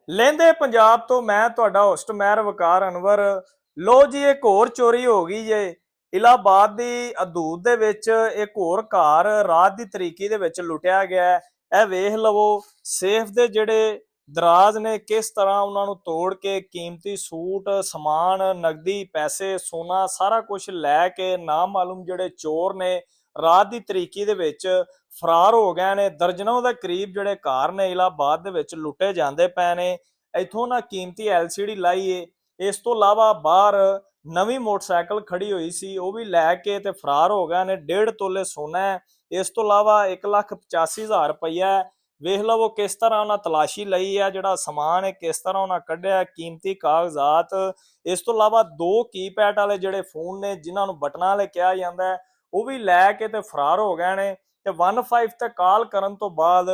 ਲਹਿੰਦੇ ਪੰਜਾਬ ਤੋਂ ਮੈਂ ਤੁਹਾਡਾ ਹੋਸਟ ਮਹਿਰ ਵਕਾਰ ਅਨਵਰ। ਲੋ ਜੀ, ਇੱਕ ਹੋਰ ਚੋਰੀ ਹੋ ਗਈ ਜੇ ਇਲਾਹਾਬਾਦ ਦੀ ਹਦੂਦ ਦੇ ਵਿੱਚ। ਇੱਕ ਹੋਰ ਘਰ ਰਾਤ ਦੀ ਤਰੀਕੀ ਦੇ ਵਿੱਚ ਲੁੱਟਿਆ ਗਿਆ। ਇਹ ਵੇਖ ਲਵੋ, ਸੇਫ ਦੇ ਜਿਹੜੇ ਦਰਾਜ਼ ਨੇ ਕਿਸ ਤਰ੍ਹਾਂ ਉਹਨਾਂ ਨੂੰ ਤੋੜ ਕੇ ਕੀਮਤੀ ਸੂਟ, ਸਮਾਨ, ਨਗਦੀ, ਪੈਸੇ, ਸੋਨਾ ਸਾਰਾ ਕੁਝ ਲੈ ਕੇ ਨਾਮਾਲੂਮ ਜਿਹੜੇ ਚੋਰ ਨੇ ਰਾਤ ਦੀ ਤਰੀਕੀ ਦੇ ਵਿੱਚ ਫਰਾਰ ਹੋ ਗਏ ਨੇ। ਦਰਜਨੋਂ ਦੇ ਕਰੀਬ ਜਿਹੜੇ ਘਰ ਨੇ ਇਲਾਹਾਬਾਦ ਦੇ ਵਿੱਚ ਲੁੱਟੇ ਜਾਂਦੇ ਪਏ ਨੇ। ਇੱਥੋਂ ਨਾ ਕੀਮਤੀ LCD ਲਾਈ ਏ। ਇਸ ਤੋਂ ਇਲਾਵਾ ਬਾਹਰ ਨਵੀਂ ਮੋਟਰਸਾਈਕਲ ਖੜੀ ਹੋਈ ਸੀ, ਉਹ ਵੀ ਲੈ ਕੇ ਤੇ ਫਰਾਰ ਹੋ ਗਏ ਨੇ। 1.5 ਤੋਲੇ ਸੋਨਾ ਹੈ। ਇਸ ਤੋਂ ਇਲਾਵਾ 1,85,000 ਰੁਪਈਆ। ਵੇਖ ਲਵੋ ਕਿਸ ਤਰ੍ਹਾਂ ਉਹਨਾਂ ਤਲਾਸ਼ੀ ਲਈ ਆ, ਜਿਹੜਾ ਸਮਾਨ ਹੈ ਕਿਸ ਤਰ੍ਹਾਂ ਉਹਨਾਂ ਕੱਢਿਆ, ਕੀਮਤੀ ਕਾਗਜ਼ਾਤ। ਇਸ ਤੋਂ ਇਲਾਵਾ 2 ਕੀਪੈਡ ਵਾਲੇ ਜਿਹੜੇ ਫੋਨ ਨੇ ਜਿਨ੍ਹਾਂ ਨੂੰ ਬਟਨਾਂ ਵਾਲੇ ਕਿਹਾ ਜਾਂਦਾ ਹੈ, ਉਹ ਵੀ ਲੈ ਕੇ ਤੇ ਫਰਾਰ ਹੋ ਗਏ ਨੇ। ਤੇ 15 ਤੇ ਕਾਲ ਕਰਨ ਤੋਂ ਬਾਅਦ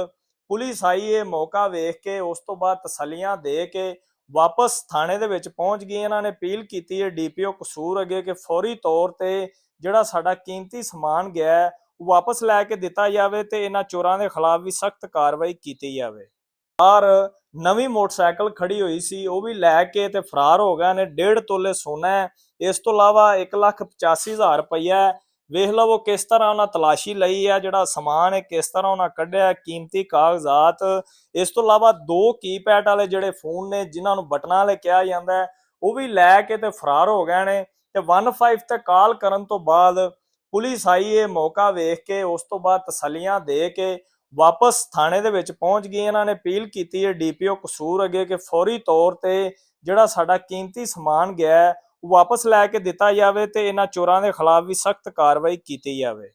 ਪੁਲਿਸ ਆਈ ਹੈ। ਮੌਕਾ ਵੇਖ ਕੇ ਉਸ ਤੋਂ ਬਾਅਦ ਤਸੱਲੀਆਂ ਦੇ ਕੇ ਵਾਪਸ ਥਾਣੇ ਦੇ ਵਿੱਚ ਪਹੁੰਚ ਗਈ। ਇਹਨਾਂ ਨੇ ਅਪੀਲ ਕੀਤੀ ਹੈ DPO ਕਸੂਰ ਅੱਗੇ ਕਿ ਫੌਰੀ ਤੌਰ ਤੇ ਜਿਹੜਾ ਸਾਡਾ ਕੀਮਤੀ ਸਮਾਨ ਗਿਆ ਉਹ ਵਾਪਸ ਲੈ ਕੇ ਦਿੱਤਾ ਜਾਵੇ ਤੇ ਇਹਨਾਂ ਚੋਰਾਂ ਦੇ ਖਿਲਾਫ ਵੀ ਸਖਤ ਕਾਰਵਾਈ ਕੀਤੀ ਜਾਵੇ। ਬਾਹਰ ਨਵੀਂ ਮੋਟਰਸਾਈਕਲ ਖੜੀ ਹੋਈ ਸੀ, ਉਹ ਵੀ ਲੈ ਕੇ ਤੇ ਫਰਾਰ ਹੋ ਗਏ ਨੇ। 1.5 ਤੋਲੇ ਸੋਨਾ ਹੈ। ਇਸ ਤੋਂ ਇਲਾਵਾ 1,85,000 ਰੁਪਈਆ। ਵੇਖ ਲਵੋ ਕਿਸ ਤਰ੍ਹਾਂ ਉਹਨਾਂ ਤਲਾਸ਼ੀ ਲਈ ਆ, ਜਿਹੜਾ ਸਮਾਨ ਹੈ ਕਿਸ ਤਰ੍ਹਾਂ ਉਹਨਾਂ ਕੱਢਿਆ, ਕੀਮਤੀ ਕਾਗਜ਼ਾਤ। ਇਸ ਤੋਂ ਇਲਾਵਾ 2 ਕੀਪੈਡ ਵਾਲੇ ਜਿਹੜੇ ਫੋਨ ਨੇ ਜਿਨ੍ਹਾਂ ਨੂੰ ਬਟਨਾਂ ਵਾਲੇ ਕਿਹਾ ਜਾਂਦਾ, ਉਹ ਵੀ ਲੈ ਕੇ ਤੇ ਫਰਾਰ ਹੋ ਗਏ ਨੇ। ਤੇ 15 ਤੇ ਕਾਲ ਕਰਨ ਤੋਂ ਬਾਅਦ ਪੁਲਿਸ ਆਈ ਹੈ। ਮੌਕਾ ਵੇਖ ਕੇ ਉਸ ਤੋਂ ਬਾਅਦ ਤਸੱਲੀਆਂ ਦੇ ਕੇ ਵਾਪਸ ਥਾਣੇ ਦੇ ਵਿੱਚ ਪਹੁੰਚ ਗਈ। ਇਹਨਾਂ ਨੇ ਅਪੀਲ ਕੀਤੀ ਹੈ DPO ਕਸੂਰ ਅੱਗੇ ਕਿ ਫੌਰੀ ਤੌਰ ਤੇ ਜਿਹੜਾ ਸਾਡਾ ਕੀਮਤੀ ਸਮਾਨ ਗਿਆ ਵਾਪਸ ਲੈ ਕੇ ਦਿੱਤਾ ਜਾਵੇ ਤੇ ਇਹਨਾਂ ਚੋਰਾਂ ਦੇ ਖਿਲਾਫ ਵੀ ਸਖਤ ਕਾਰਵਾਈ ਕੀਤੀ ਜਾਵੇ।